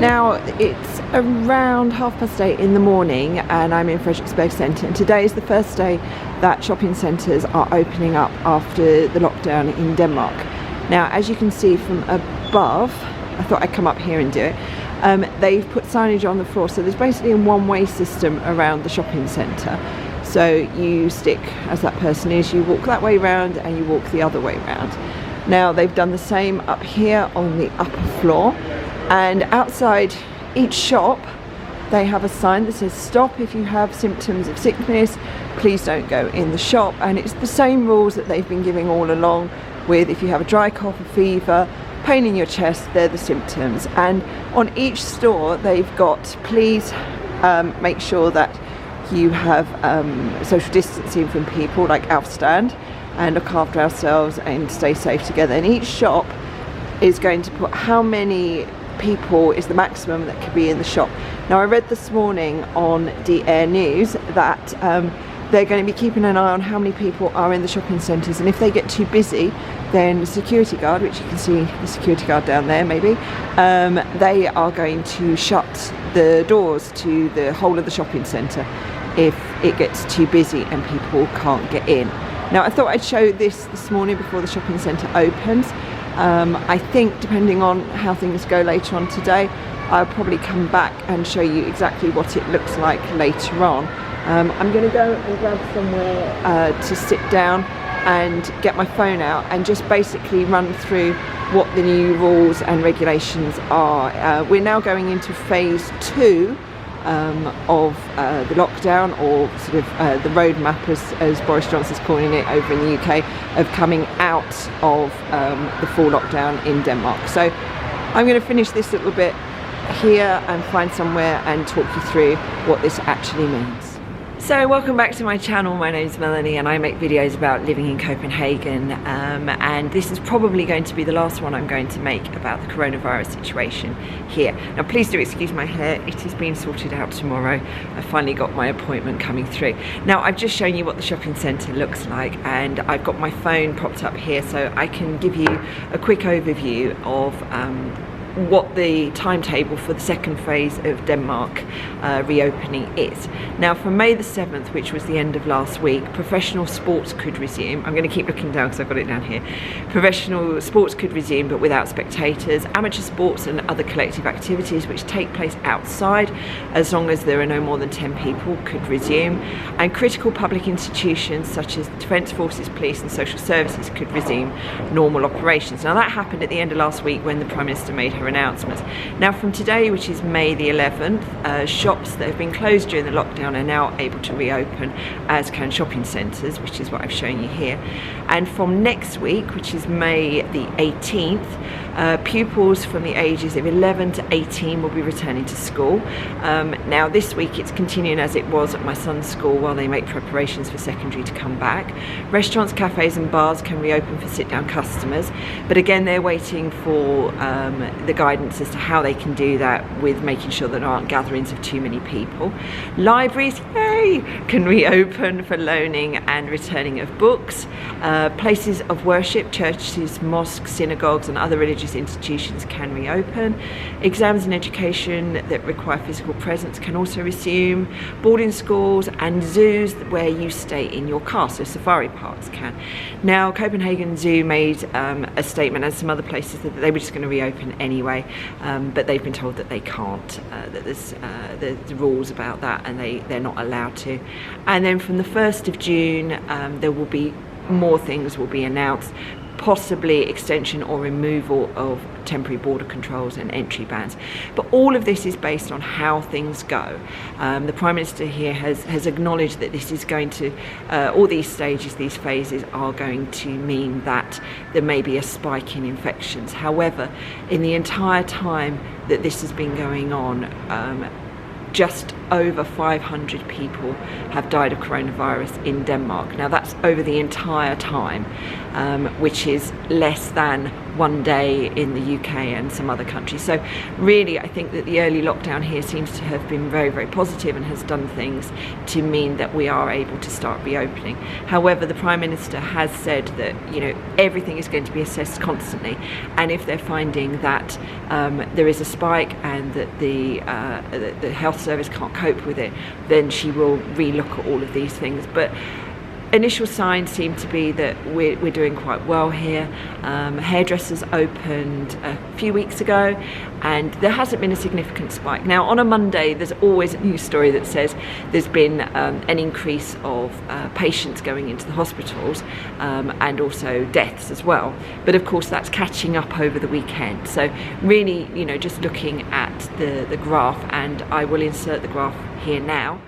Now it's around 8:30 in the morning and I'm in Frederiksberg Centre, and today is the first day that shopping centres are opening up after the lockdown in Denmark. Now, as you can see from above, I thought I'd come up here and do it. They've put signage on the floor, so there's basically a one-way system around the shopping centre. So you stick as that person is, you walk that way round and you walk the other way round. Now they've done the same up here on the upper floor, and outside each shop they have a sign that says stop if you have symptoms of sickness, please don't go in the shop. And it's the same rules that they've been giving all along, with if you have a dry cough, a fever, pain in your chest, they're the symptoms. And on each store they've got please make sure that you have social distancing from people, like afstand, and look after ourselves and stay safe together. And each shop is going to put how many people is the maximum that could be in the shop. Now I read this morning on the Air News that they're going to be keeping an eye on how many people are in the shopping centres, and if they get too busy, then the security guard, which you can see the security guard down there maybe, they are going to shut the doors to the whole of the shopping centre if it gets too busy and people can't get in. Now I thought I'd show this morning before the shopping centre opens. I think depending on how things go later on today, I'll probably come back and show you exactly what it looks like later on. I'm going to go and grab somewhere to sit down and get my phone out and just basically run through what the new rules and regulations are. We're now going into phase 2 of the lockdown, or sort of the roadmap as Boris Johnson's calling it over in the UK, of coming out of the full lockdown in Denmark. So I'm going to finish this little bit here and find somewhere and talk you through what this actually means. So welcome back to my channel. My name's Melanie and I make videos about living in Copenhagen, and this is probably going to be the last one I'm going to make about the coronavirus situation here. Now please do excuse my hair, it is being sorted out tomorrow. I finally got my appointment coming through. Now I've just shown you what the shopping centre looks like, and I've got my phone propped up here so I can give you a quick overview of what the timetable for the second phase of Denmark reopening is. Now from May the 7th, which was the end of last week, professional sports could resume. I'm going to keep looking down because I've got it down here. Professional sports could resume but without spectators. Amateur sports and other collective activities which take place outside, as long as there are no more than 10 people, could resume. And critical public institutions such as Defence Forces, police and social services could resume normal operations. Now that happened at the end of last week when the Prime Minister made her announcements. Now from today, which is May the 11th, shops that have been closed during the lockdown are now able to reopen, as can shopping centres, which is what I've shown you here. And from next week, which is May the 18th, pupils from the ages of 11 to 18 will be returning to school. Now this week it's continuing as it was at my son's school while they make preparations for secondary to come back. Restaurants, cafes and bars can reopen for sit-down customers, but again they're waiting for the guidance as to how they can do that, with making sure that there aren't gatherings of too many people. Libraries, yay, can reopen for loaning and returning of books. Places of worship, churches, mosques, synagogues and other religious institutions can reopen. Exams and education that require physical presence can also resume. Boarding schools and zoos where you stay in your car, so safari parks can. Now Copenhagen Zoo made a statement, as some other places, that they were just going to reopen anyway, but they've been told that they can't, that there's rules about that and they're not allowed to. And then from the 1st of June there will be more things will be announced, possibly extension or removal of temporary border controls and entry bans. But all of this is based on how things go. The Prime Minister here has acknowledged that this is going to, all these stages, these phases are going to mean that there may be a spike in infections. However, in the entire time that this has been going on, just over 500 people have died of coronavirus in Denmark. Now that's over the entire time, which is less than one day in the UK and some other countries. So really I think that the early lockdown here seems to have been very, very positive and has done things to mean that we are able to start reopening. However, the Prime Minister has said that, you know, everything is going to be assessed constantly, and if they're finding that there is a spike and that the health service can't cope with it, then she will relook at all of these things. But initial signs seem to be that we're doing quite well here. Hairdressers opened a few weeks ago and there hasn't been a significant spike. Now on a Monday there's always a news story that says there's been an increase of patients going into the hospitals and also deaths as well. But of course that's catching up over the weekend. So really, you know, just looking at the graph, and I will insert the graph here now.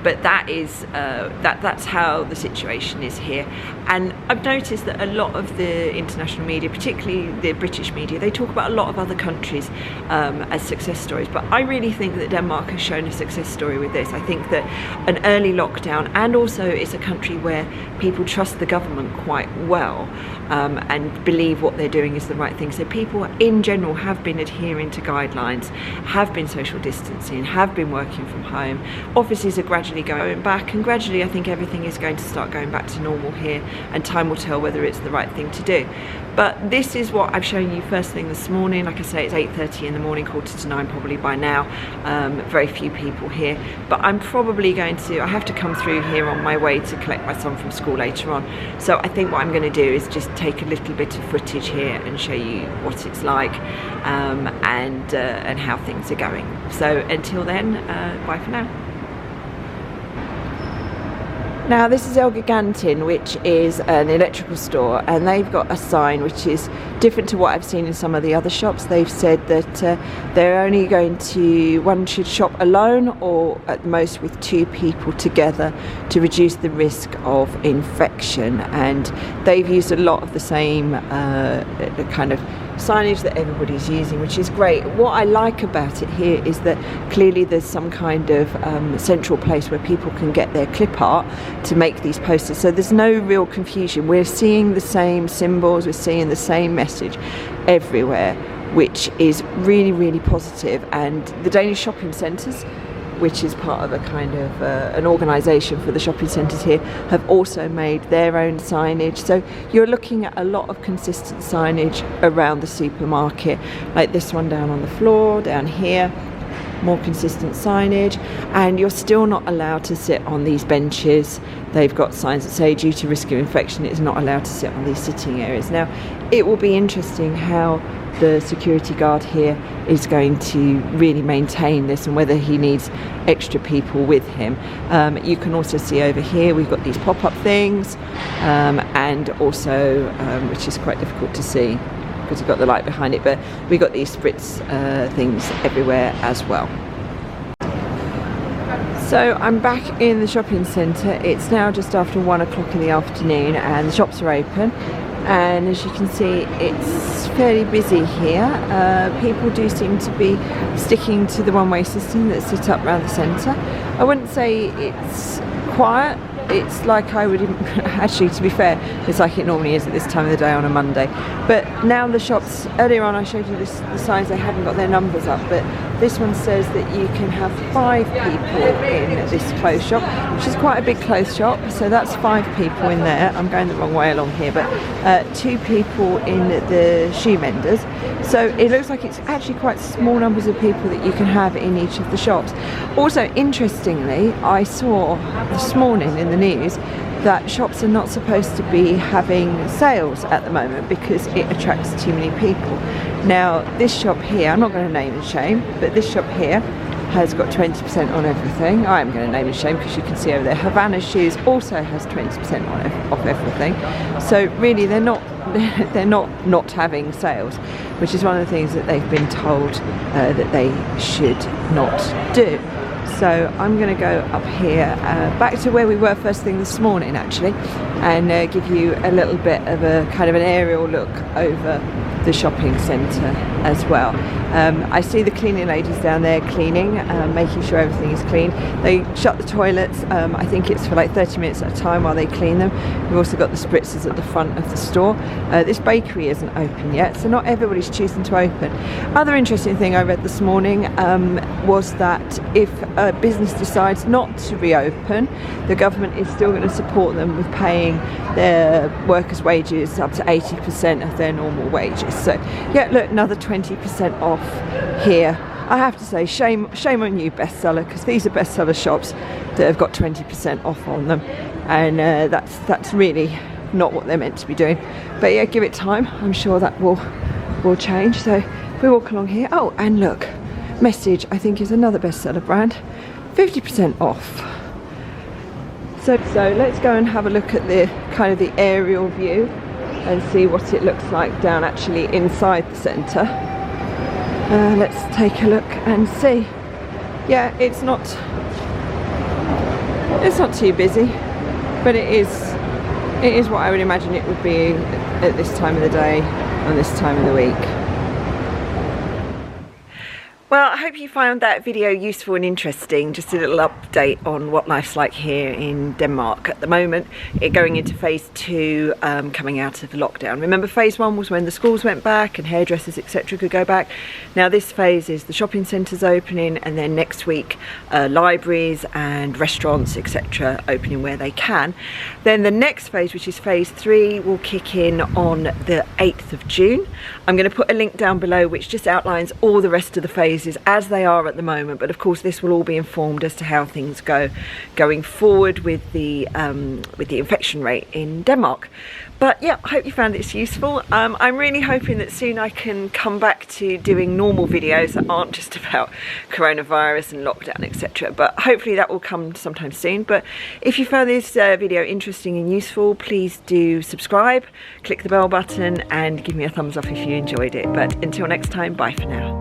But that is that's how the situation is here. And I've noticed that a lot of the international media, particularly the British media, they talk about a lot of other countries as success stories, but I really think that Denmark has shown a success story with this. I think that an early lockdown, and also it's a country where people trust the government quite well and believe what they're doing is the right thing. So people in general have been adhering to guidelines, have been social distancing, have been working from home. Offices are gradually going back, and gradually I think everything is going to start going back to normal here, and time will tell whether it's the right thing to do. But this is what I've shown you first thing this morning. Like I say, it's 8:30 in the morning, 8:45 probably by now. Very few people here, but I'm probably going to, I have to come through here on my way to collect my son from school later on. So I think what I'm going to do is just take a little bit of footage here and show you what it's like and how things are going. So until then, bye for now. Now this is El Gigantin, which is an electrical store, and they've got a sign which is different to what I've seen in some of the other shops. They've said that they're only going to, one should shop alone or at most with two people together to reduce the risk of infection, and they've used a lot of the same kind of signage that everybody's using, which is great. What I like about it here is that clearly there's some kind of central place where people can get their clip art to make these posters, so there's no real confusion. We're seeing the same symbols, we're seeing the same message everywhere, which is really, really positive. And the Danish shopping centres, which is part of a kind of an organisation for the shopping centres here, have also made their own signage. So you're looking at a lot of consistent signage around the supermarket, like this one down on the floor, down here, more consistent signage, and you're still not allowed to sit on these benches. They've got signs that say due to risk of infection it is not allowed to sit on these sitting areas. Now it will be interesting how the security guard here is going to really maintain this and whether he needs extra people with him. You can also see over here we've got these pop-up things and also which is quite difficult to see because you've got the light behind it, but we've got these spritz things everywhere as well. So I'm back in the shopping centre. It's now just after 1 o'clock in the afternoon and the shops are open, and as you can see it's fairly busy here. People do seem to be sticking to the one-way system that's set up around the centre. I wouldn't say it's quiet. It's like I would, actually to be fair, it's like it normally is at this time of the day on a Monday. But now the shops, earlier on I showed you the signs, they haven't got their numbers up, but this one says that you can have 5 people in this clothes shop, which is quite a big clothes shop, so that's 5 people in there. I'm going the wrong way along here, but 2 people in the shoe vendors. So it looks like it's actually quite small numbers of people that you can have in each of the shops. Also, interestingly, I saw this morning in the news that shops are not supposed to be having sales at the moment because it attracts too many people. Now this shop here, I'm not going to name and shame, but this shop here has got 20% on everything. I am going to name and shame because you can see over there Havana Shoes also has 20% off everything. So really they're not having sales, which is one of the things that they've been told that they should not do. So I'm going to go up here, back to where we were first thing this morning actually, and give you a little bit of a kind of an aerial look over the shopping centre as well. I see the cleaning ladies down there cleaning, making sure everything is clean. They shut the toilets, I think it's for like 30 minutes at a time while they clean them. We've also got the spritzers at the front of the store. This bakery isn't open yet, so not everybody's choosing to open. Other interesting thing I read this morning was that if a business decides not to reopen, the government is still going to support them with paying their workers' wages up to 80% of their normal wages. So yeah, look, another 20% off here. I have to say, shame on you, bestseller, because these are bestseller shops that have got 20% off on them, and that's really not what they're meant to be doing. But yeah, give it time, I'm sure that will change. So if we walk along here, oh, and look, Message, I think, is another bestseller brand, 50% off. So let's go and have a look at the kind of the aerial view and see what it looks like down actually inside the centre. Let's take a look and see. Yeah, it's not too busy, but it is what I would imagine it would be at this time of the day and this time of the week. Well, I hope you found that video useful and interesting. Just a little update on what life's like here in Denmark at the moment. Going into phase 2, coming out of the lockdown. Remember, phase 1 was when the schools went back and hairdressers, etc. could go back. Now this phase is the shopping centres opening, and then next week libraries and restaurants, etc. opening where they can. Then the next phase, which is phase 3, will kick in on the 8th of June. I'm going to put a link down below which just outlines all the rest of the phases as they are at the moment, but of course this will all be informed as to how things go going forward with the infection rate in Denmark. But yeah, I hope you found this useful. I'm really hoping that soon I can come back to doing normal videos that aren't just about coronavirus and lockdown, etc. But hopefully that will come sometime soon. But if you found this video interesting and useful, please do subscribe, click the bell button and give me a thumbs up if you enjoyed it. But until next time, bye for now.